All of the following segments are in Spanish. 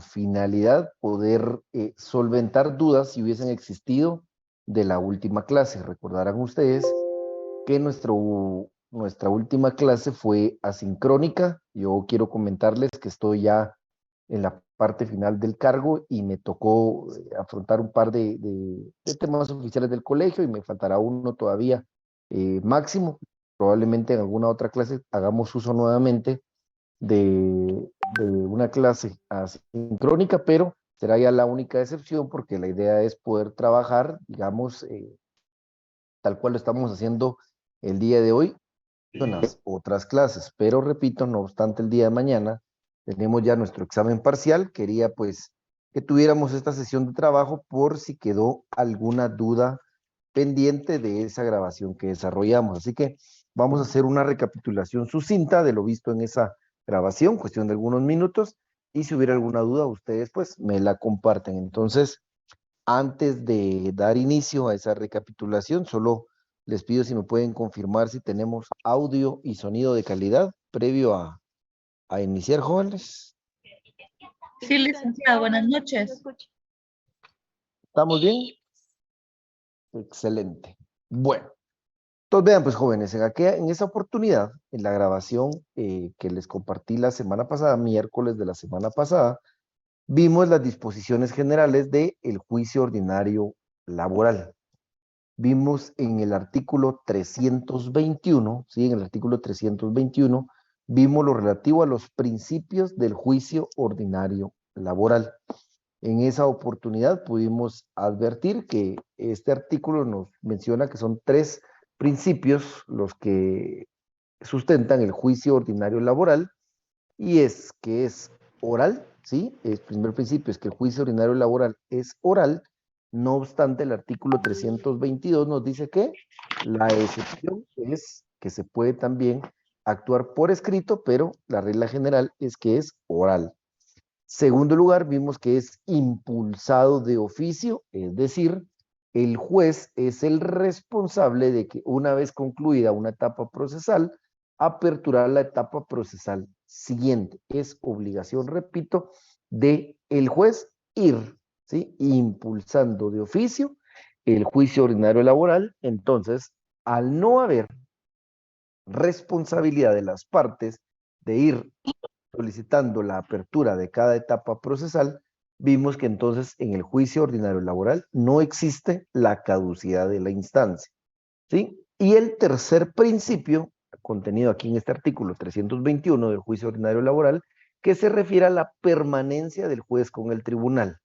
finalidad poder solventar dudas si hubiesen existido de la última clase. Recordarán ustedes que nuestra última clase fue asincrónica. Yo quiero comentarles que estoy ya en la parte final del cargo y me tocó afrontar un par de temas oficiales del colegio y me faltará uno todavía máximo. Probablemente en alguna otra clase hagamos uso nuevamente de una clase asincrónica, pero será ya la única excepción porque la idea es poder trabajar, digamos, tal cual lo estamos haciendo el día de hoy en las otras clases. Pero repito, no obstante, el día de mañana tenemos ya nuestro examen parcial. Quería pues que tuviéramos esta sesión de trabajo por si quedó alguna duda pendiente de esa grabación que desarrollamos. Así que vamos a hacer una recapitulación sucinta de lo visto en esa grabación, cuestión de algunos minutos, y si hubiera alguna duda, ustedes pues me la comparten. Entonces, antes de dar inicio a esa recapitulación, solo les pido si me pueden confirmar si tenemos audio y sonido de calidad previo a iniciar, jóvenes. Sí, licenciada, buenas noches. ¿Estamos bien? Excelente. Bueno, entonces vean pues jóvenes, en esa oportunidad, en la grabación que les compartí la semana pasada, miércoles de la semana pasada, vimos las disposiciones generales del juicio ordinario laboral. Vimos en el artículo 321, ¿sí? En el artículo 321, vimos lo relativo a los principios del juicio ordinario laboral. En esa oportunidad pudimos advertir que este artículo nos menciona que son tres principios los que sustentan el juicio ordinario laboral, y es que es oral, ¿sí? El primer principio es que el juicio ordinario laboral es oral. No obstante, el artículo 322 nos dice que la excepción es que se puede también actuar por escrito, pero la regla general es que es oral. Segundo lugar, vimos que es impulsado de oficio, es decir, el juez es el responsable de que una vez concluida una etapa procesal, aperturar la etapa procesal siguiente. Es obligación, repito, de el juez ir, ¿sí? Impulsando de oficio el juicio ordinario laboral. Entonces, al no haber responsabilidad de las partes de ir solicitando la apertura de cada etapa procesal, vimos que entonces en el juicio ordinario laboral no existe la caducidad de la instancia, ¿sí? Y el tercer principio, contenido aquí en este artículo 321 del juicio ordinario laboral, que se refiere a la permanencia del juez con el tribunal.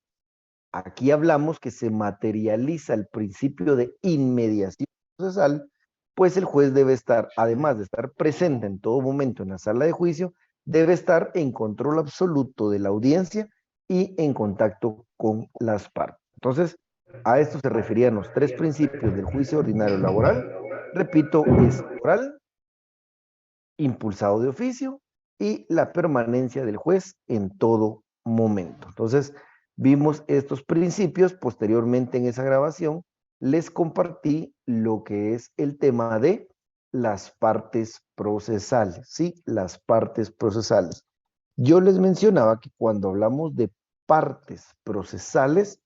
Aquí hablamos que se materializa el principio de inmediación procesal, pues el juez debe estar, además de estar presente en todo momento en la sala de juicio, debe estar en control absoluto de la audiencia y en contacto con las partes. Entonces, a esto se referían los tres principios del juicio ordinario laboral. Repito, es oral, impulsado de oficio y la permanencia del juez en todo momento. Entonces, vimos estos principios. Posteriormente en esa grabación les compartí lo que es el tema de las partes procesales, ¿sí? Las partes procesales. Yo les mencionaba que cuando hablamos de partes procesales,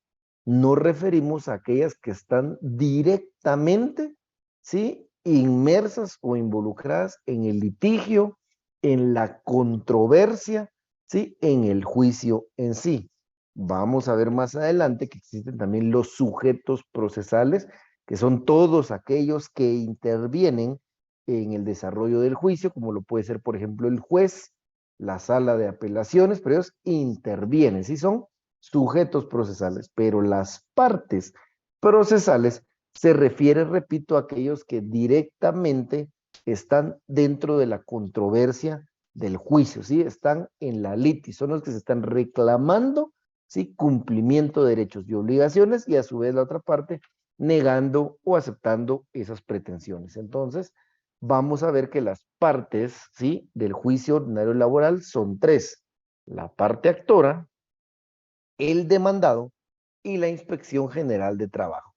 nos referimos a aquellas que están directamente, ¿sí? Inmersas o involucradas en el litigio, en la controversia, ¿sí? En el juicio en sí. Vamos a ver más adelante que existen también los sujetos procesales, que son todos aquellos que intervienen en el desarrollo del juicio, como lo puede ser, por ejemplo, el juez, la sala de apelaciones, pero ellos intervienen, ¿sí? Son sujetos procesales, pero las partes procesales se refiere, repito, a aquellos que directamente están dentro de la controversia del juicio, ¿sí? Están en la litis, son los que se están reclamando, ¿sí? Cumplimiento de derechos y obligaciones, y a su vez la otra parte negando o aceptando esas pretensiones. Entonces, vamos a ver que las partes, ¿sí? Del juicio ordinario laboral son tres: la parte actora, el demandado y la Inspección General de Trabajo.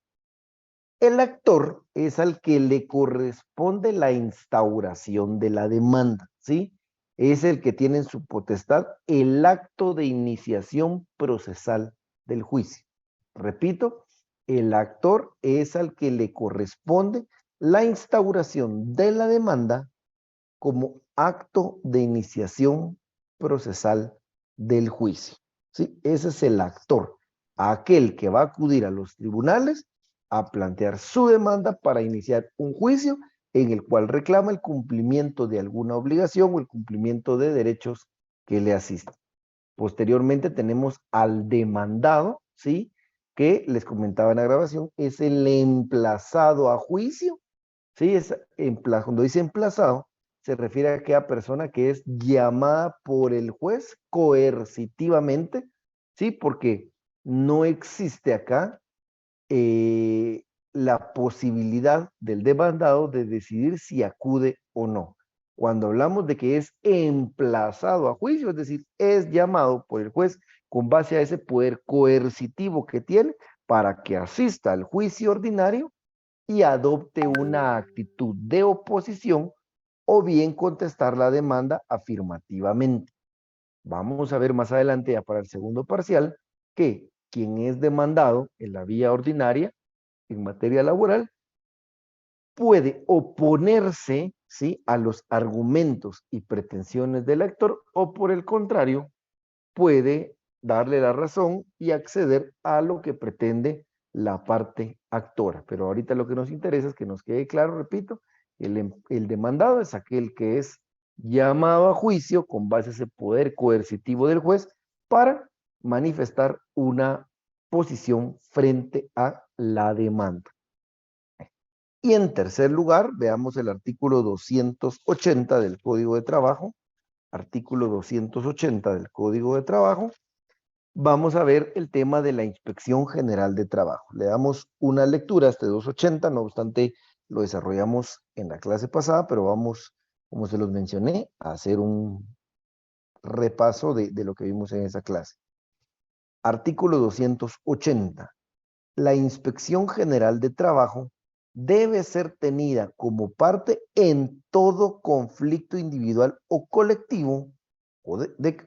El actor es al que le corresponde la instauración de la demanda, ¿sí? es el que tiene en su potestad el acto de iniciación procesal del juicio. Repito, el actor es al que le corresponde la instauración de la demanda como acto de iniciación procesal del juicio. ¿Sí? Ese es el actor, aquel que va a acudir a los tribunales a plantear su demanda para iniciar un juicio en el cual reclama el cumplimiento de alguna obligación o el cumplimiento de derechos que le asisten. Posteriormente tenemos al demandado, ¿sí? Que les comentaba en la grabación, es el emplazado a juicio, ¿sí? Cuando dice emplazado, se refiere a aquella persona que es llamada por el juez coercitivamente, ¿sí? Porque no existe acá la posibilidad del demandado de decidir si acude o no. Cuando hablamos de que es emplazado a juicio, es decir, es llamado por el juez con base a ese poder coercitivo que tiene para que asista al juicio ordinario y adopte una actitud de oposición o bien contestar la demanda afirmativamente. Vamos a ver más adelante, ya para el segundo parcial, que quien es demandado en la vía ordinaria en materia laboral puede oponerse, ¿sí?, a los argumentos y pretensiones del actor o por el contrario puede darle la razón y acceder a lo que pretende la parte actora. Pero ahorita lo que nos interesa es que nos quede claro, repito, el demandado es aquel que es llamado a juicio con base a ese poder coercitivo del juez para manifestar una posición frente a la demanda. Y en tercer lugar, veamos el artículo 280 del Código de Trabajo. Artículo 280 del Código de Trabajo. Vamos a ver el tema de la Inspección General de Trabajo. Le damos una lectura a este 280, no obstante lo desarrollamos en la clase pasada, pero vamos, como se los mencioné, a hacer un repaso de lo que vimos en esa clase. Artículo 280. La Inspección General de Trabajo debe ser tenida como parte en todo conflicto individual o colectivo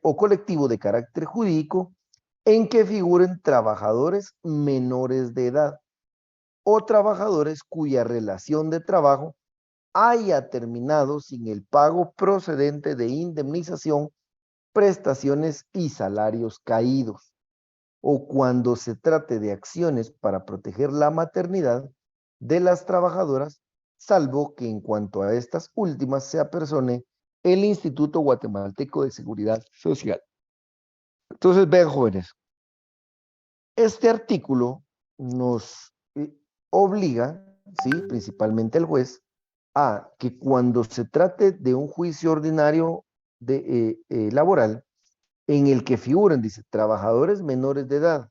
colectivo de carácter jurídico en que figuren trabajadores menores de edad o trabajadores cuya relación de trabajo haya terminado sin el pago procedente de indemnización, prestaciones y salarios caídos, o cuando se trate de acciones para proteger la maternidad de las trabajadoras, salvo que en cuanto a estas últimas se apersone el Instituto Guatemalteco de Seguridad Social. Entonces, vean, jóvenes, este artículo nos obliga, ¿sí?, principalmente al juez, a que cuando se trate de un juicio ordinario laboral, en el que figuren, dice, trabajadores menores de edad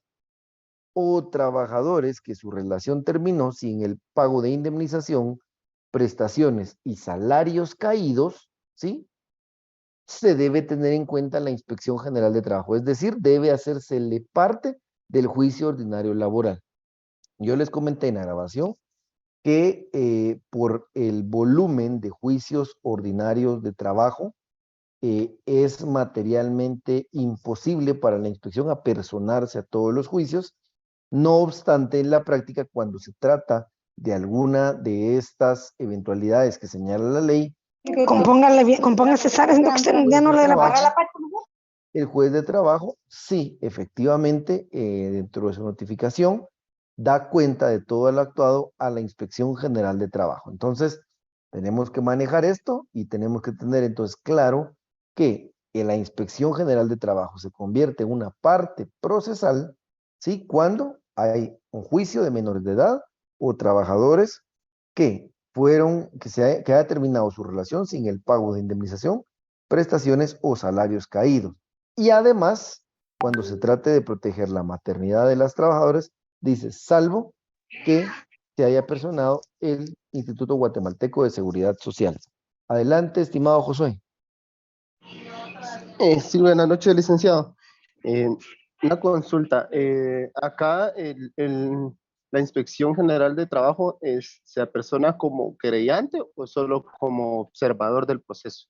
o trabajadores que su relación terminó sin el pago de indemnización, prestaciones y salarios caídos, ¿sí?, se debe tener en cuenta la Inspección General de Trabajo, es decir, debe hacérsele parte del juicio ordinario laboral. Yo les comenté en la grabación que por el volumen de juicios ordinarios de trabajo, es materialmente imposible para la inspección apersonarse a todos los juicios. No obstante, en la práctica, cuando se trata de alguna de estas eventualidades que señala la ley, Compóngale bien, compóngase, ¿sabes? No, que usted ya no le da la palabra. el juez de trabajo, sí, efectivamente, dentro de su notificación, da cuenta de todo el actuado a la Inspección General de Trabajo. Entonces, tenemos que manejar esto y tenemos que tener entonces claro que la Inspección General de Trabajo se convierte en una parte procesal, ¿sí?, cuando hay un juicio de menores de edad o trabajadores que que haya terminado su relación sin el pago de indemnización, prestaciones o salarios caídos. Y además, cuando se trate de proteger la maternidad de las trabajadoras, dice, salvo que se haya personado el Instituto Guatemalteco de Seguridad Social. Adelante, estimado Josué. Sí, buenas noches, licenciado. Una consulta. Acá la Inspección General de Trabajo ¿se apersona como querellante o solo como observador del proceso?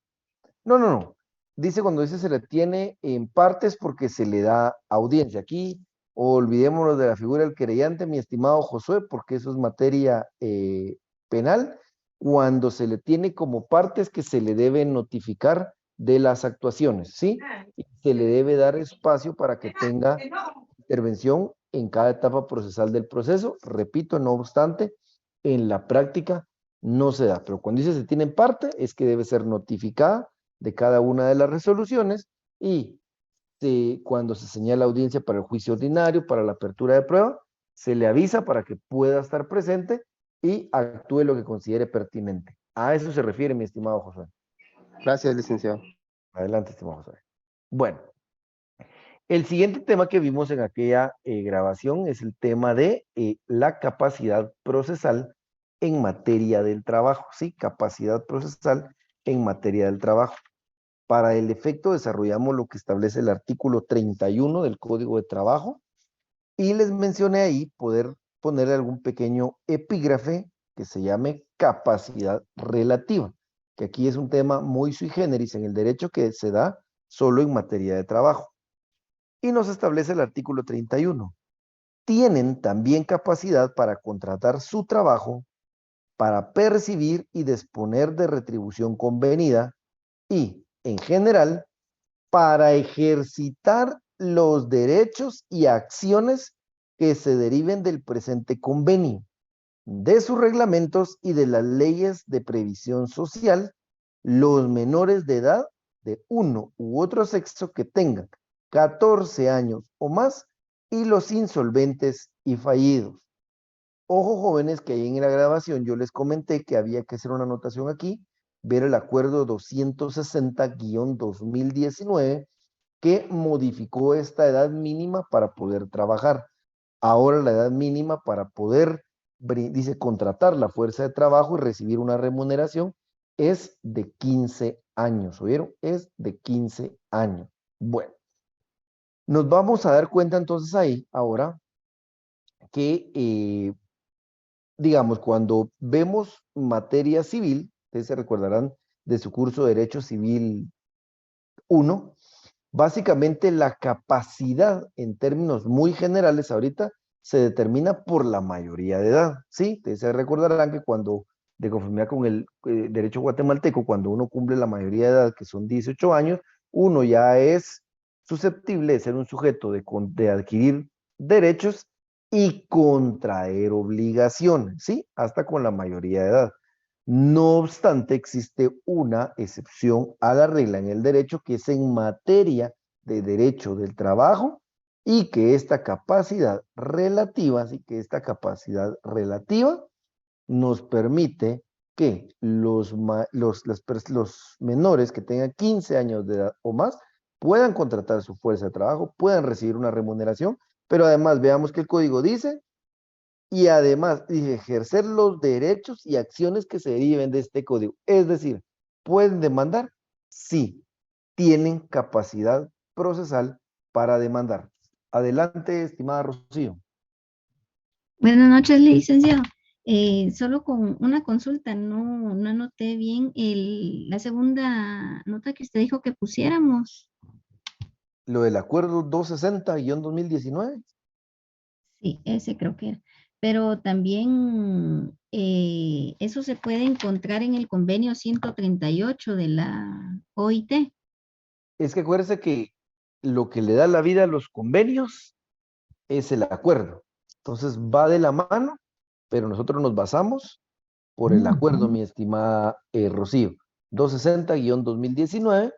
No. dice cuando dice se le tiene en partes porque se le da audiencia. Aquí olvidémonos de la figura del querellante, mi estimado Josué, porque eso es materia penal. Cuando se le tiene como partes que se le debe notificar de las actuaciones, ¿sí? Y se le debe dar espacio para que tenga intervención en cada etapa procesal del proceso. Repito, no obstante, en la práctica no se da. Pero cuando dice se tiene en parte, es que debe ser notificada de cada una de las resoluciones y cuando se señala audiencia para el juicio ordinario, para la apertura de prueba, se le avisa para que pueda estar presente y actúe lo que considere pertinente. A eso se refiere, mi estimado José. Gracias, licenciado. Adelante, estimado José. Bueno, el siguiente tema que vimos en aquella grabación es el tema de la capacidad procesal en materia del trabajo, ¿sí? Capacidad procesal en materia del trabajo. Para el efecto desarrollamos lo que establece el artículo 31 del Código de Trabajo y les mencioné ahí poder ponerle algún pequeño epígrafe que se llame capacidad relativa, que aquí es un tema muy sui generis en el derecho que se da solo en materia de trabajo. Y nos establece el artículo 31. Tienen también capacidad para contratar su trabajo, para percibir y disponer de retribución convenida y, en general, para ejercitar los derechos y acciones que se deriven del presente convenio, de sus reglamentos y de las leyes de previsión social, los menores de edad de uno u otro sexo que tengan 14 años o más y los insolventes y fallidos. Ojo, jóvenes, que ahí en la grabación yo les comenté que había que hacer una anotación aquí, ver el acuerdo 260-2019 que modificó esta edad mínima para poder trabajar. Ahora la edad mínima para poder, dice, contratar la fuerza de trabajo y recibir una remuneración es de 15 años, ¿oyeron? Es de 15 años. Bueno, nos vamos a dar cuenta entonces ahí, ahora, que digamos, cuando vemos materia civil, ustedes se recordarán de su curso de Derecho Civil 1, básicamente la capacidad en términos muy generales ahorita se determina por la mayoría de edad, ¿sí? Ustedes se recordarán que cuando, de conformidad con el derecho guatemalteco, cuando uno cumple la mayoría de edad, que son 18 años, uno ya es susceptible de ser un sujeto de adquirir derechos y contraer obligaciones, ¿sí? Hasta con la mayoría de edad. No obstante, existe una excepción a la regla en el derecho que es en materia de derecho del trabajo y que esta capacidad relativa, así que esta capacidad relativa nos permite que los menores que tengan 15 años de edad o más puedan contratar su fuerza de trabajo, puedan recibir una remuneración, pero además veamos que el código dice y además ejercer los derechos y acciones que se deriven de este código. Es decir, ¿pueden demandar? Sí, tienen capacidad procesal para demandar. Adelante, estimada Rocío. Buenas noches, licenciado. Solo con una consulta, no anoté bien la segunda nota que usted dijo que pusiéramos. Lo del acuerdo 260-2019. Sí, ese creo que era. Pero también eso se puede encontrar en el convenio 138 de la OIT. Es que acuérdese que lo que le da la vida a los convenios es el acuerdo. Entonces va de la mano, pero nosotros nos basamos por el acuerdo, mi estimada Rocío. 260-2019,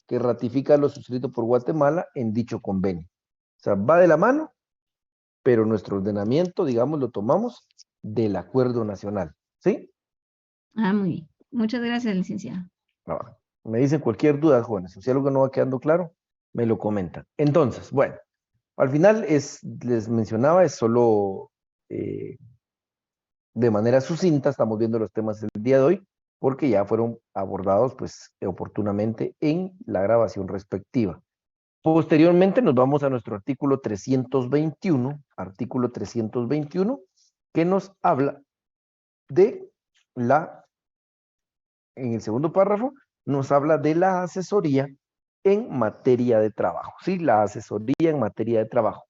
que ratifica lo suscrito por Guatemala en dicho convenio. O sea, va de la mano, pero nuestro ordenamiento, digamos, lo tomamos del acuerdo nacional. ¿Sí? Ah, muy bien. Muchas gracias, licenciado. Ahora, me dicen cualquier duda, jóvenes. Si algo que no va quedando claro, me lo comentan. Entonces, bueno, al final les mencionaba, es solo de manera sucinta, estamos viendo los temas del día de hoy, porque ya fueron abordados pues oportunamente en la grabación respectiva. Posteriormente nos vamos a nuestro artículo 321, que nos habla de en el segundo párrafo, nos habla de la asesoría en materia de trabajo, ¿sí? La asesoría en materia de trabajo.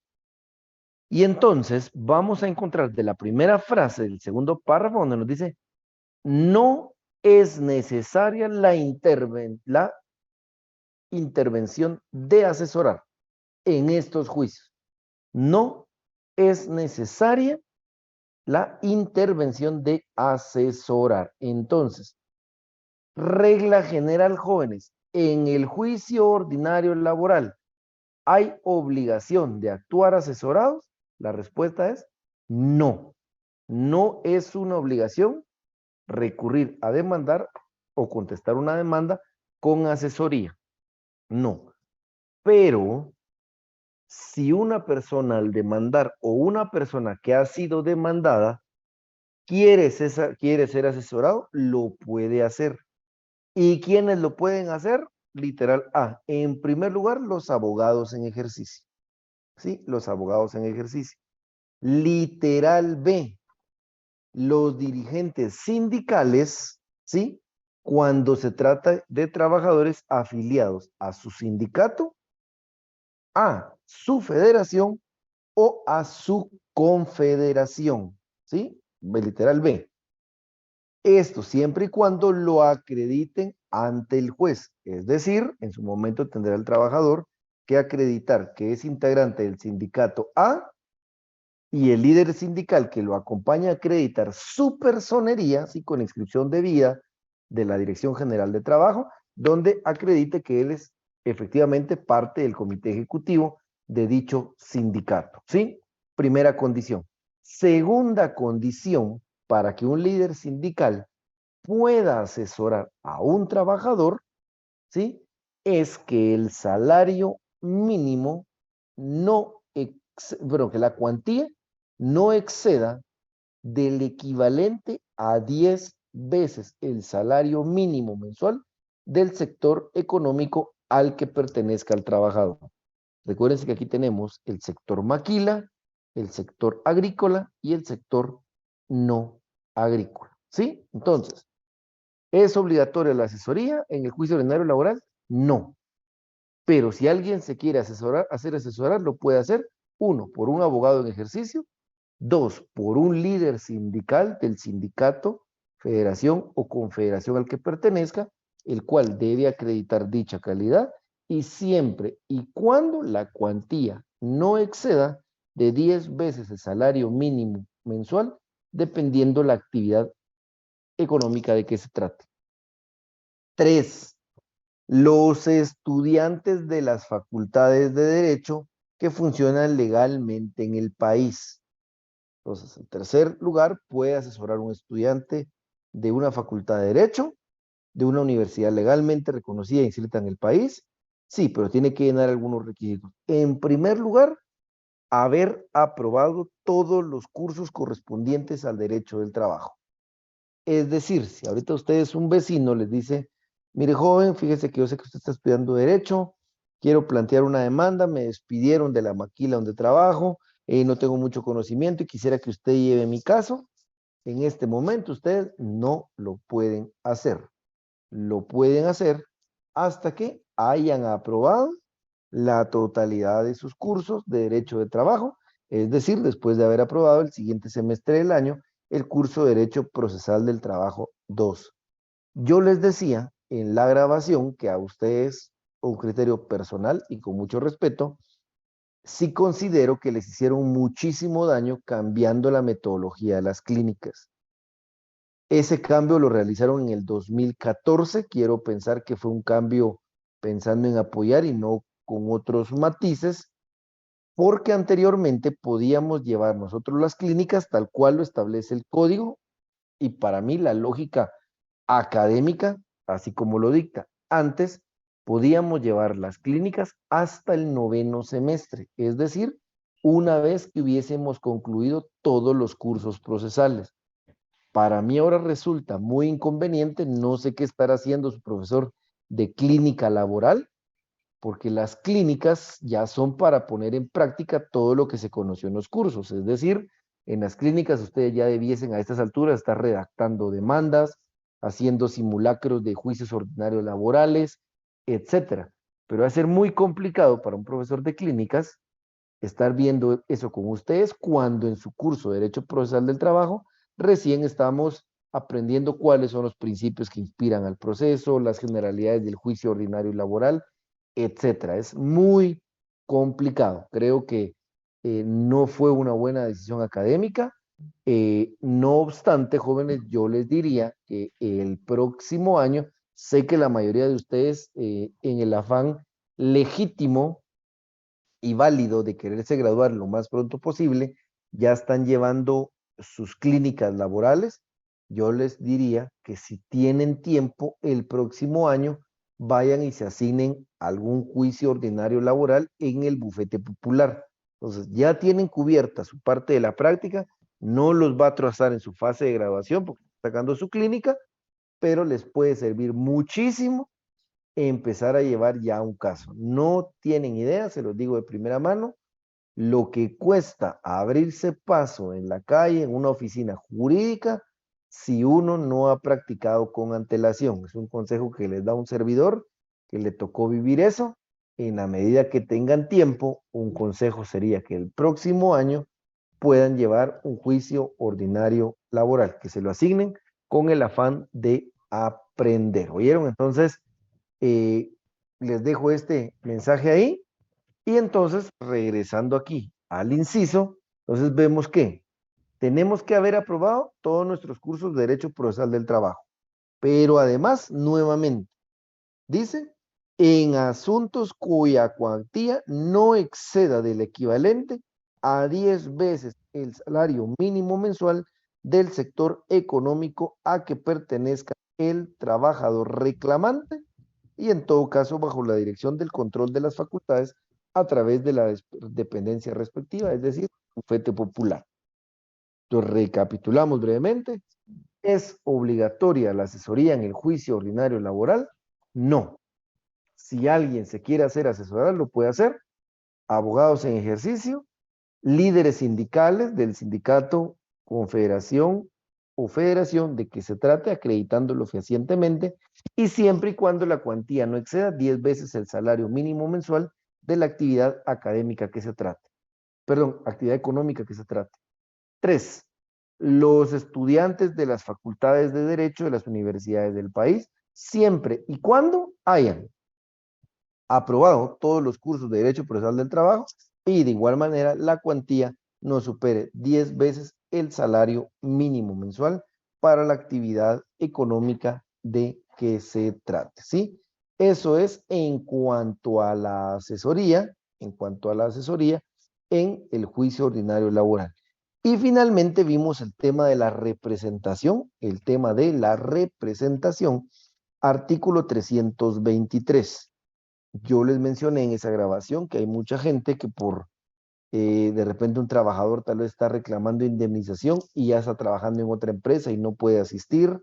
Y entonces vamos a encontrar de la primera frase del segundo párrafo donde nos dice, no es necesaria la intervención de asesorar en estos juicios. No es necesaria la intervención de asesorar. Entonces, regla general, jóvenes, en el juicio ordinario laboral, ¿hay obligación de actuar asesorados? La respuesta es no. No es una obligación recurrir a demandar o contestar una demanda con asesoría. No. Pero si una persona al demandar o una persona que ha sido demandada quiere ser asesorado, lo puede hacer. ¿Y quiénes lo pueden hacer? Literal A. En primer lugar, los abogados en ejercicio. ¿Sí? Los abogados en ejercicio. Literal B. Los dirigentes sindicales, ¿sí? Cuando se trata de trabajadores afiliados a su sindicato, a su federación o a su confederación, ¿sí? Literal B. Esto siempre y cuando lo acrediten ante el juez, es decir, en su momento tendrá el trabajador que acreditar que es integrante del sindicato A y el líder sindical que lo acompaña a acreditar su personería, ¿sí? Con inscripción debida de la Dirección General de Trabajo, donde acredite que él es efectivamente parte del comité ejecutivo de dicho sindicato, ¿sí? Primera condición. Segunda condición, para que un líder sindical pueda asesorar a un trabajador, ¿sí? Es que el salario mínimo que la cuantía no exceda del equivalente a 10 veces el salario mínimo mensual del sector económico al que pertenezca el trabajador. Recuérdense que aquí tenemos el sector maquila, el sector agrícola y el sector no agrícola, ¿sí? Entonces, ¿es obligatoria la asesoría en el juicio ordinario laboral? No. Pero si alguien se quiere hacer asesorar, lo puede hacer, uno, por un abogado en ejercicio, dos, por un líder sindical del sindicato, federación o confederación al que pertenezca, el cual debe acreditar dicha calidad y siempre y cuando la cuantía no exceda de 10 veces el salario mínimo mensual, dependiendo la actividad económica de que se trate. 3. Los estudiantes de las facultades de Derecho que funcionan legalmente en el país. Entonces, en tercer lugar, puede asesorar un estudiante de una facultad de Derecho, de una universidad legalmente reconocida e inscrita en el país. Sí, pero tiene que llenar algunos requisitos. En primer lugar, haber aprobado todos los cursos correspondientes al derecho del trabajo. Es decir, si ahorita ustedes un vecino les dice, mire joven, fíjese que yo sé que usted está estudiando Derecho, quiero plantear una demanda, me despidieron de la maquila donde trabajo, no tengo mucho conocimiento y quisiera que usted lleve mi caso. En este momento ustedes no lo pueden hacer. Lo pueden hacer hasta que hayan aprobado la totalidad de sus cursos de Derecho de Trabajo, es decir, después de haber aprobado el siguiente semestre del año el curso de Derecho Procesal del Trabajo 2. Yo les decía en la grabación que a ustedes, con criterio personal y con mucho respeto, sí considero que les hicieron muchísimo daño cambiando la metodología de las clínicas. Ese cambio lo realizaron en el 2014, quiero pensar que fue un cambio pensando en apoyar y no con otros matices, porque anteriormente podíamos llevar nosotros las clínicas tal cual lo establece el código y para mí la lógica académica, así como lo dicta. Antes podíamos llevar las clínicas hasta el 9º semestre, es decir, una vez que hubiésemos concluido todos los cursos procesales. Para mí ahora resulta muy inconveniente, no sé qué estará haciendo su profesor de clínica laboral, porque las clínicas ya son para poner en práctica todo lo que se conoció en los cursos, es decir, en las clínicas ustedes ya debiesen a estas alturas estar redactando demandas, haciendo simulacros de juicios ordinarios laborales, etcétera. Pero va a ser muy complicado para un profesor de clínicas estar viendo eso con ustedes cuando en su curso de Derecho Procesal del Trabajo recién estamos aprendiendo cuáles son los principios que inspiran al proceso, las generalidades del juicio ordinario y laboral, etcétera. Es muy complicado. Creo que no fue una buena decisión académica. No obstante, jóvenes, yo les diría que el próximo año, sé que la mayoría de ustedes, en el afán legítimo y válido de quererse graduar lo más pronto posible, ya están llevando sus clínicas laborales. Yo les diría que si tienen tiempo, el próximo año vayan y se asignen algún juicio ordinario laboral en el bufete popular. Entonces, ya tienen cubierta su parte de la práctica, no los va a atrasar en su fase de graduación porque están sacando su clínica, pero les puede servir muchísimo empezar a llevar ya un caso. No tienen idea, se los digo de primera mano, lo que cuesta abrirse paso en la calle, en una oficina jurídica, si uno no ha practicado con antelación. Es un consejo que les da un servidor que le tocó vivir eso. En la medida que tengan tiempo, un consejo sería que el próximo año puedan llevar un juicio ordinario laboral, que se lo asignen con el afán de aprender. ¿Oyeron? Entonces, les dejo este mensaje ahí. Y entonces, regresando aquí al inciso, entonces vemos que tenemos que haber aprobado todos nuestros cursos de Derecho Procesal del Trabajo. Pero además, nuevamente, dice, en asuntos cuya cuantía no exceda del equivalente a 10 veces el salario mínimo mensual del sector económico a que pertenezca el trabajador reclamante, y en todo caso bajo la dirección del control de las facultades a través de la dependencia respectiva, es decir, bufete popular. Entonces, recapitulamos brevemente. ¿Es obligatoria la asesoría en el juicio ordinario laboral? No. Si alguien se quiere hacer asesorar, lo puede hacer. Abogados en ejercicio, líderes sindicales del sindicato, confederación o federación de que se trate, acreditándolo fehacientemente, y siempre y cuando la cuantía no exceda 10 veces el salario mínimo mensual de la actividad académica que se trate. Perdón, actividad económica que se trate. 3. Los estudiantes de las facultades de Derecho de las universidades del país, siempre y cuando hayan aprobado todos los cursos de Derecho Procesal del Trabajo y de igual manera la cuantía no supere 10 veces el salario mínimo mensual para la actividad económica de que se trate, ¿sí? Eso es en cuanto a la asesoría, en el juicio ordinario laboral. Y finalmente vimos el tema de la representación, artículo 323. Yo les mencioné en esa grabación que hay mucha gente que por de repente un trabajador tal vez está reclamando indemnización y ya está trabajando en otra empresa y no puede asistir.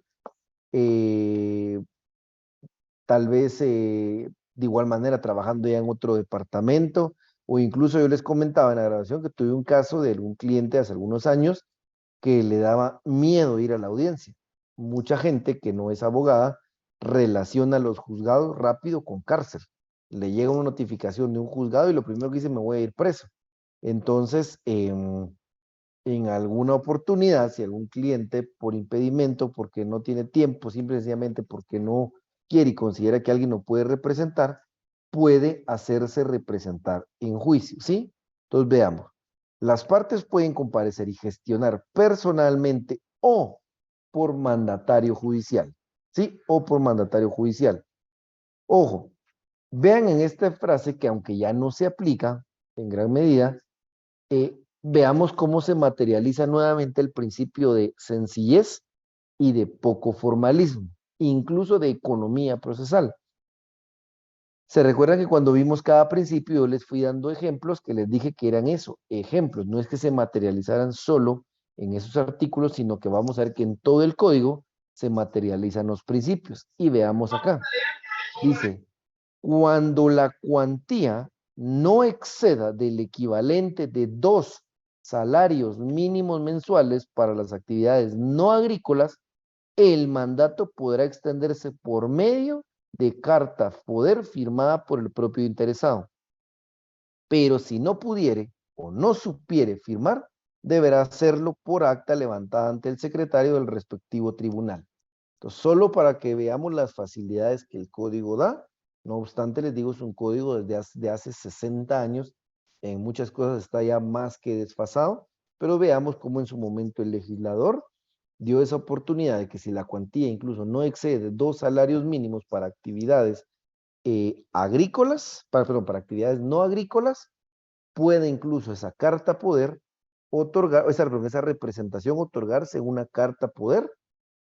Tal vez de igual manera trabajando ya en otro departamento, o incluso yo les comentaba en la grabación que tuve un caso de un cliente hace algunos años que le daba miedo ir a la audiencia. Mucha gente que no es abogada relaciona los juzgados rápido con cárcel. Le llega una notificación de un juzgado y lo primero que dice, me voy a ir preso. Entonces, en alguna oportunidad, si algún cliente por impedimento, porque no tiene tiempo, simple y sencillamente porque no quiere y considera que alguien lo puede representar, puede hacerse representar en juicio, ¿sí? Entonces veamos. Las partes pueden comparecer y gestionar personalmente o por mandatario judicial, ¿sí? O por mandatario judicial. Ojo, vean en esta frase que aunque ya no se aplica en gran medida, veamos cómo se materializa nuevamente el principio de sencillez y de poco formalismo, incluso de economía procesal. Se recuerdan que cuando vimos cada principio yo les fui dando ejemplos que les dije que eran eso, ejemplos, no es que se materializaran solo en esos artículos, sino que vamos a ver que en todo el código se materializan los principios. Y veamos acá. Dice, cuando la cuantía no exceda del equivalente de 2 salarios mínimos mensuales para las actividades no agrícolas, el mandato podrá extenderse por medio de carta poder firmada por el propio interesado. Pero si no pudiere o no supiere firmar, deberá hacerlo por acta levantada ante el secretario del respectivo tribunal. Entonces, solo para que veamos las facilidades que el código da. No obstante, les digo, es un código desde hace 60 años. En muchas cosas está ya más que desfasado, pero veamos cómo en su momento el legislador dio esa oportunidad de que si la cuantía incluso no excede 2 salarios mínimos para actividades agrícolas, para actividades no agrícolas, puede incluso esa carta poder otorgar, esa representación otorgarse una carta poder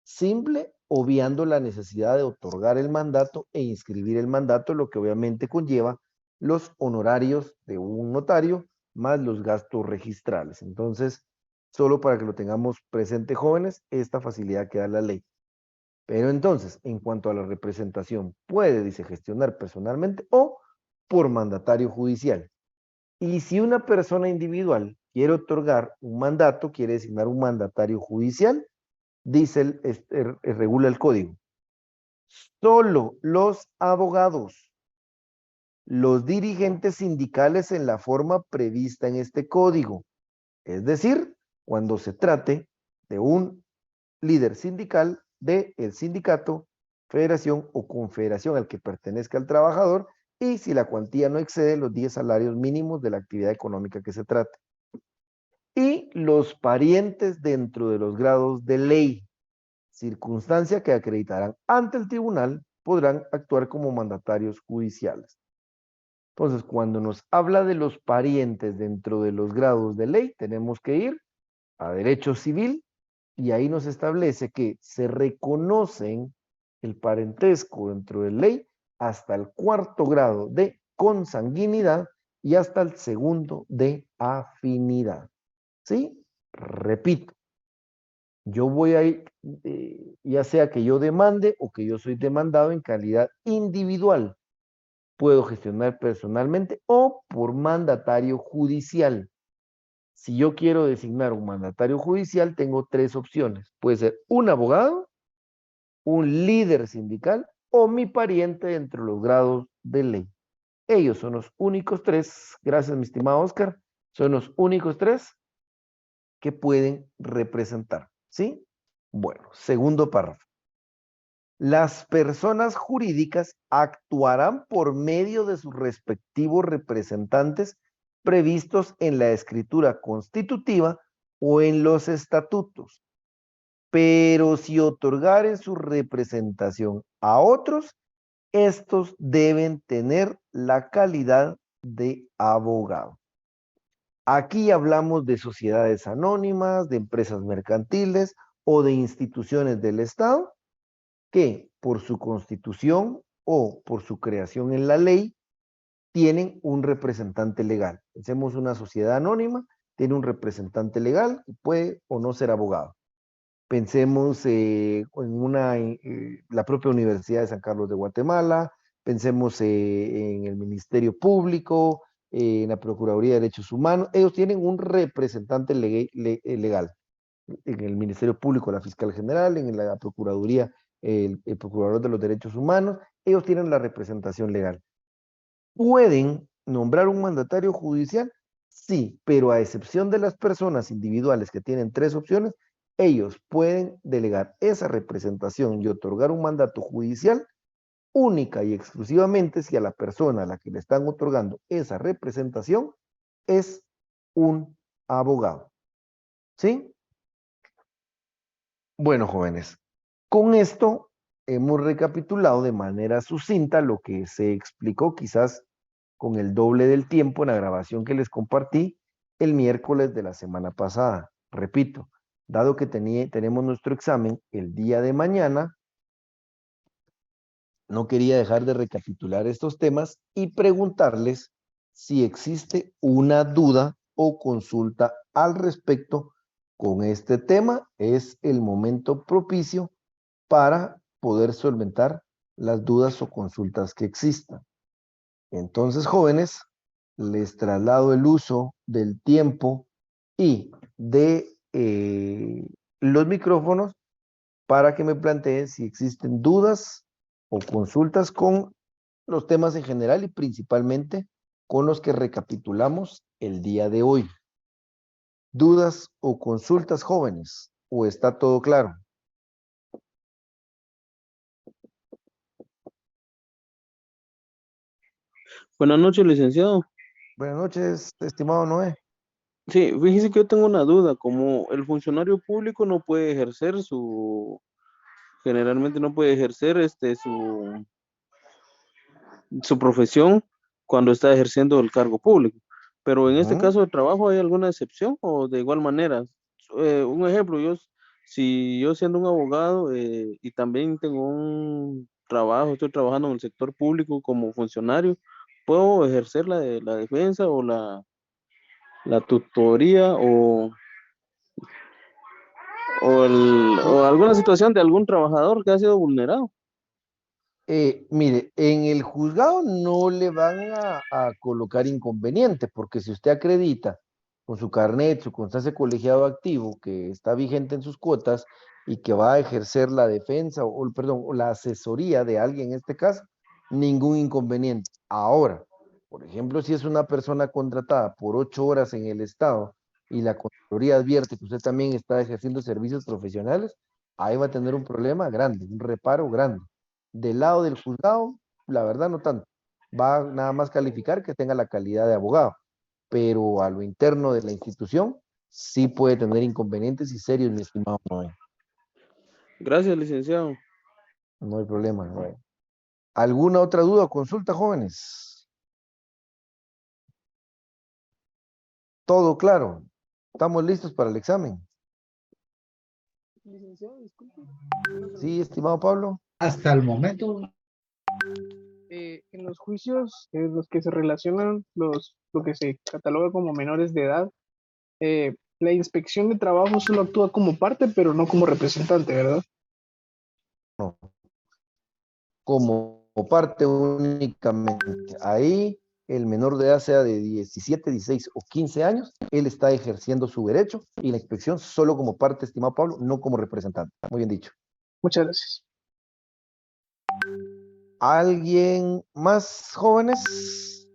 simple, obviando la necesidad de otorgar el mandato e inscribir el mandato, lo que obviamente conlleva los honorarios de un notario más los gastos registrales. Entonces, solo para que lo tengamos presente, jóvenes, esta facilidad que da la ley. Pero entonces, en cuanto a la representación, puede, dice, gestionar personalmente o por mandatario judicial. Y si una persona individual quiere otorgar un mandato, quiere designar un mandatario judicial, dice regula el código. Solo los abogados, los dirigentes sindicales en la forma prevista en este código, es decir, cuando se trate de un líder sindical del sindicato, federación o confederación al que pertenezca el trabajador, y si la cuantía no excede los 10 salarios mínimos de la actividad económica que se trate. Y los parientes dentro de los grados de ley, circunstancia que acreditarán ante el tribunal, podrán actuar como mandatarios judiciales. Entonces, cuando nos habla de los parientes dentro de los grados de ley, tenemos que ir a derecho civil, y ahí nos establece que se reconocen el parentesco dentro de ley hasta el 4º grado de consanguinidad y hasta el 2º de afinidad. ¿Sí? Repito, yo voy a ir, ya sea que yo demande o que yo soy demandado en calidad individual, puedo gestionar personalmente o por mandatario judicial. Si yo quiero designar un mandatario judicial, tengo 3 opciones. Puede ser un abogado, un líder sindical o mi pariente entre los grados de ley. Ellos son los únicos 3, gracias mi estimado Oscar, son los únicos 3 que pueden representar, ¿sí? Bueno, segundo párrafo. Las personas jurídicas actuarán por medio de sus respectivos representantes previstos en la escritura constitutiva o en los estatutos. Pero si otorgaren su representación a otros, estos deben tener la calidad de abogado. Aquí hablamos de sociedades anónimas, de empresas mercantiles o de instituciones del Estado que por su constitución o por su creación en la ley tienen un representante legal. Pensemos una sociedad anónima, tiene un representante legal y puede o no ser abogado. Pensemos en la propia Universidad de San Carlos de Guatemala, pensemos en el Ministerio Público, en la Procuraduría de Derechos Humanos. Ellos tienen un representante legal. En el Ministerio Público, la Fiscal General, en la Procuraduría, el Procurador de los Derechos Humanos, ellos tienen la representación legal. ¿Pueden nombrar un mandatario judicial? Sí, pero a excepción de las personas individuales que tienen 3 opciones, ellos pueden delegar esa representación y otorgar un mandato judicial única y exclusivamente si a la persona a la que le están otorgando esa representación es un abogado. ¿Sí? Bueno, jóvenes, con esto hemos recapitulado de manera sucinta lo que se explicó quizás con el doble del tiempo en la grabación que les compartí el miércoles de la semana pasada. Repito, dado que tenemos nuestro examen el día de mañana, no quería dejar de recapitular estos temas y preguntarles si existe una duda o consulta al respecto con este tema. Es el momento propicio para poder solventar las dudas o consultas que existan. Entonces, jóvenes, les traslado el uso del tiempo y de los micrófonos para que me planteen si existen dudas o consultas con los temas en general y principalmente con los que recapitulamos el día de hoy. ¿Dudas o consultas, jóvenes? ¿O está todo claro? Buenas noches, licenciado. Buenas noches, estimado Noé. Sí, fíjese que yo tengo una duda, como el funcionario público no puede ejercer generalmente no puede ejercer su profesión cuando está ejerciendo el cargo público, pero en este Ujú. caso de trabajo, ¿hay alguna excepción o de igual manera? Un ejemplo, si yo siendo un abogado y también tengo un trabajo, estoy trabajando en el sector público como funcionario, ¿puedo ejercer la defensa o la tutoría o alguna situación de algún trabajador que ha sido vulnerado? Mire, en el juzgado no le van a colocar inconveniente, porque si usted acredita con su carnet, su constancia de colegiado activo, que está vigente en sus cuotas y que va a ejercer la defensa perdón, o la asesoría de alguien en este caso, ningún inconveniente. Ahora, por ejemplo, si es una persona contratada por 8 horas en el Estado y la Contraloría advierte que usted también está ejerciendo servicios profesionales, ahí va a tener un problema grande, un reparo grande. Del lado del juzgado, la verdad no tanto. Va nada más calificar que tenga la calidad de abogado, pero a lo interno de la institución sí puede tener inconvenientes y serios, mi estimado Noé. Gracias, licenciado. No hay problema, Noé. ¿Alguna otra duda o consulta, jóvenes? Todo claro. ¿Estamos listos para el examen? Licenciado, disculpe. Sí, estimado Pablo. Hasta el momento, En los juicios, los que se relacionan, lo que se cataloga como menores de edad, la inspección de trabajo solo actúa como parte, pero no como representante, ¿verdad? No, como parte únicamente. Ahí el menor de edad sea de 17, 16 o 15 años, él está ejerciendo su derecho y la inspección solo como parte, estimado Pablo, no como representante. Muy bien dicho. Muchas gracias. ¿Alguien más, jóvenes?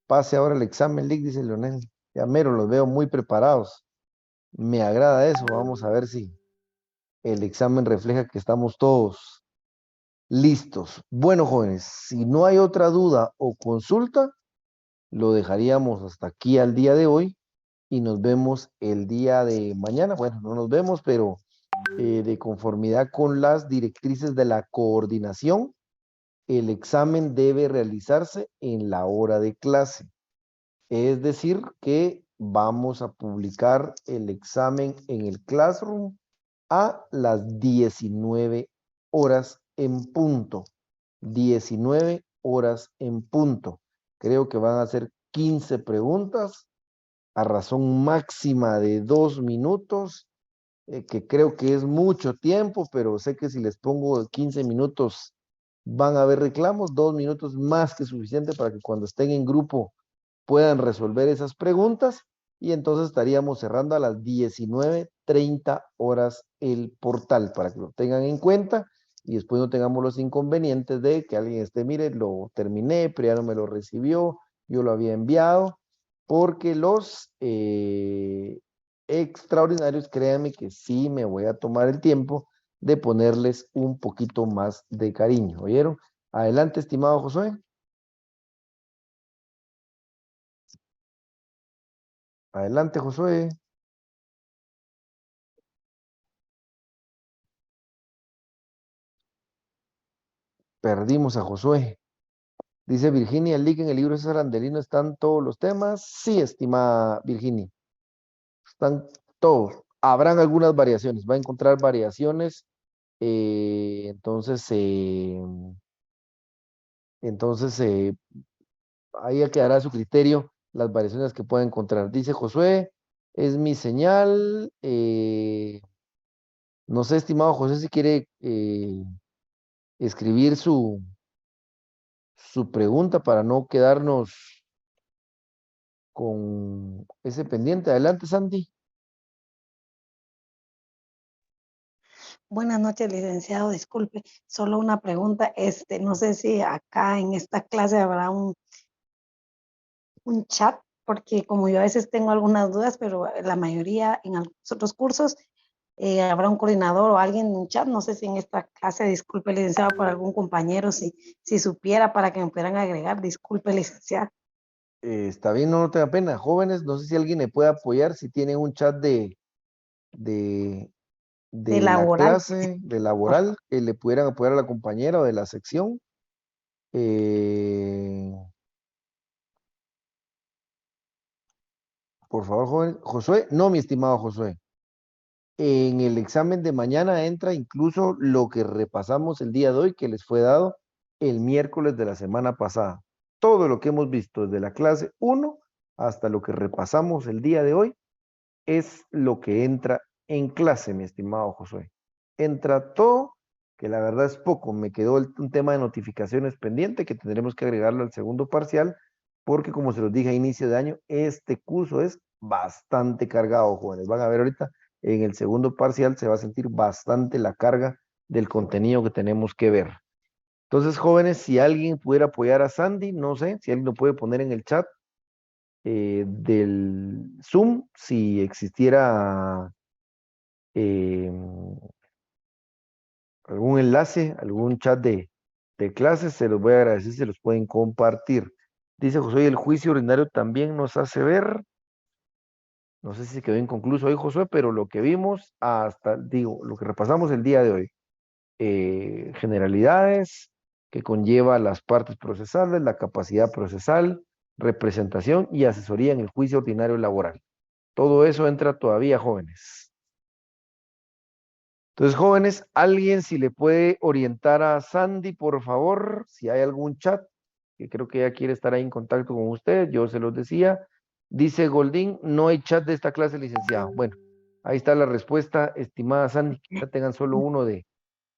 Pase ahora el examen, Lick, dice Leonel. Ya mero, los veo muy preparados. Me agrada eso. Vamos a ver si el examen refleja que estamos todos listos. Bueno, jóvenes, si no hay otra duda o consulta, lo dejaríamos hasta aquí al día de hoy y nos vemos el día de mañana. Bueno, no nos vemos, pero de conformidad con las directrices de la coordinación, el examen debe realizarse en la hora de clase. Es decir, que vamos a publicar el examen en el Classroom a las 19 horas en punto. 19 horas en punto. Creo que van a ser 15 preguntas a razón máxima de 2 minutos, que creo que es mucho tiempo, pero sé que si les pongo 15 minutos van a haber reclamos, 2 minutos más que suficiente para que cuando estén en grupo puedan resolver esas preguntas y entonces estaríamos cerrando a las 19:30 horas el portal para que lo tengan en cuenta y después no tengamos los inconvenientes de que alguien esté, mire, lo terminé, pero ya no me lo recibió, yo lo había enviado, porque los extraordinarios, créanme que sí me voy a tomar el tiempo de ponerles un poquito más de cariño, ¿oyeron? Adelante, estimado Josué. Adelante, Josué. Perdimos a Josué. Dice Virginia, el link en el libro de César Andelino, ¿están todos los temas? Sí, estimada Virginia. Están todos. Habrán algunas variaciones. Va a encontrar variaciones. Entonces, ahí quedará a su criterio las variaciones que pueda encontrar. Dice Josué, es mi señal. No sé, estimado José, si quiere escribir su pregunta para no quedarnos con ese pendiente. Adelante, Sandy. Buenas noches, licenciado. Disculpe, solo una pregunta. No sé si acá en esta clase habrá un chat, porque como yo a veces tengo algunas dudas, pero la mayoría en algunos otros cursos habrá un coordinador o alguien en un chat. No sé si en esta clase, disculpe, licenciado, por algún compañero, si supiera para que me pudieran agregar. Disculpe, licenciado. Está bien, no tenga pena. Jóvenes, no sé si alguien me puede apoyar, si tienen un chat de, De de la laboral. clase, de laboral, que le pudieran apoyar a la compañera o de la sección. Por favor, joven. Josué, no, mi estimado Josué. En el examen de mañana entra incluso lo que repasamos el día de hoy, que les fue dado el miércoles de la semana pasada. Todo lo que hemos visto desde la clase 1 hasta lo que repasamos el día de hoy es lo que entra en clase, mi estimado Josué. Entra todo, que la verdad es poco. Me quedó un tema de notificaciones pendiente que tendremos que agregarlo al segundo parcial, porque como se los dije a inicio de año, este curso es bastante cargado, jóvenes. Van a ver ahorita, en el segundo parcial se va a sentir bastante la carga del contenido que tenemos que ver. Entonces, jóvenes, si alguien pudiera apoyar a Sandy, no sé, si alguien lo puede poner en el chat, del Zoom, si existiera algún enlace, algún chat de clases, se los voy a agradecer, se los pueden compartir. Dice Josué, el juicio ordinario también nos hace ver, no sé si quedó inconcluso hoy Josué, pero lo que vimos hasta, digo, lo que repasamos el día de hoy, generalidades que conlleva las partes procesales, la capacidad procesal, representación y asesoría en el juicio ordinario laboral. Todo eso entra todavía, jóvenes. Entonces, jóvenes, alguien si le puede orientar a Sandy, por favor, si hay algún chat, que creo que ella quiere estar ahí en contacto con usted, yo se los decía. Dice Goldín, no hay chat de esta clase, licenciado. Bueno, ahí está la respuesta, estimada Sandy, que ya tengan solo uno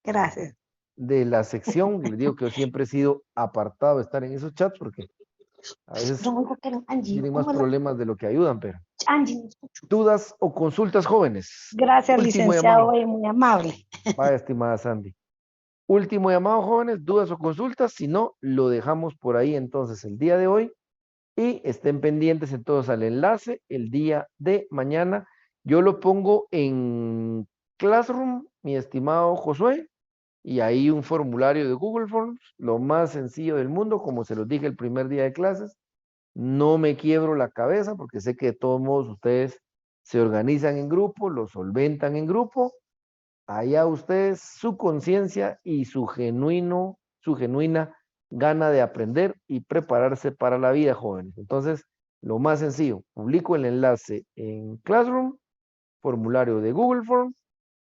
Gracias. de la sección. Les digo que yo siempre he sido apartado de estar en esos chats porque a veces Yo oigo que era Angie. tienen más ¿Cómo es la- problemas de lo que ayudan, pero. Angie, no escucho. ¿Dudas o consultas, jóvenes? Gracias, Último licenciado. llamado. Muy amable. Vaya, estimada Sandy. Último llamado, jóvenes, dudas o consultas. Si no, lo dejamos por ahí entonces el día de hoy. Y estén pendientes entonces al enlace el día de mañana. Yo lo pongo en Classroom, mi estimado Josué, y ahí un formulario de Google Forms, lo más sencillo del mundo, como se los dije el primer día de clases. No me quiebro la cabeza porque sé que de todos modos ustedes se organizan en grupo, lo solventan en grupo. Allá ustedes, su conciencia y su genuina gana de aprender y prepararse para la vida, jóvenes. Entonces, lo más sencillo, publico el enlace en Classroom, formulario de Google Forms,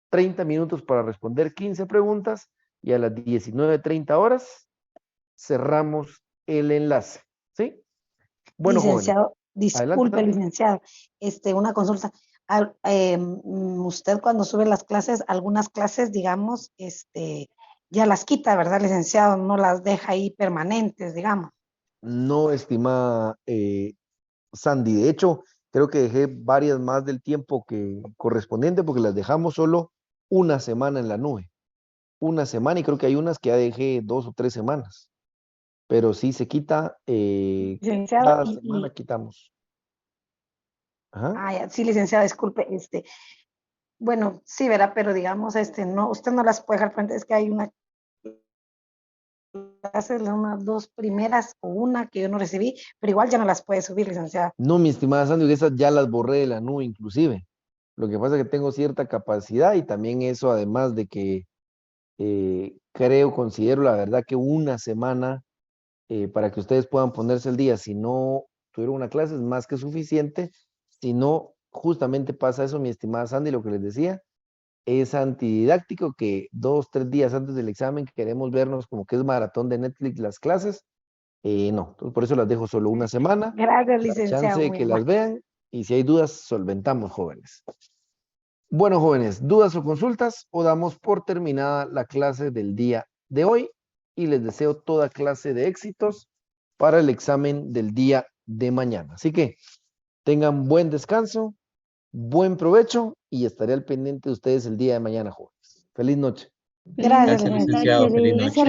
30 minutos para responder 15 preguntas y a las 19:30 horas cerramos el enlace. ¿Sí? Bueno, jóvenes, Licenciado, adelante, disculpe, Sandy. licenciado, una consulta. Usted cuando sube las clases, algunas clases, digamos, ya las quita, ¿verdad, licenciado? No las deja ahí permanentes, digamos. No, estimada Sandy, de hecho, creo que dejé varias más del tiempo que correspondiente porque las dejamos solo una semana en la nube. Una semana y creo que hay unas que ya dejé 2 o 3 semanas. Pero sí se quita, Licenciado, cada semana quitamos. Ajá. ya, sí, licenciado, disculpe, bueno, sí, ¿verdad? Pero digamos, no, usted no las puede dejar frente, es que hay una clase, unas 2 primeras o una que yo no recibí, pero igual ya no las puede subir, licenciada. No, mi estimada Sandy, esas ya las borré de la nube inclusive. Lo que pasa es que tengo cierta capacidad y también eso, además de que considero la verdad que una semana para que ustedes puedan ponerse al día, si no tuvieron una clase es más que suficiente, si no, justamente pasa eso, mi estimada Sandy, lo que les decía, es antididáctico que 2, 3 días antes del examen queremos vernos como que es maratón de Netflix las clases, no, entonces por eso las dejo solo una semana, Gracias, la licenciado, chance de muy que las amable. vean y si hay dudas, solventamos, jóvenes. Bueno, jóvenes, ¿dudas o consultas o damos por terminada la clase del día de hoy? Y les deseo toda clase de éxitos para el examen del día de mañana. Así que tengan buen descanso, buen provecho y estaré al pendiente de ustedes el día de mañana, jóvenes. Feliz noche. Gracias, Gracias, licenciado. Feliz noche.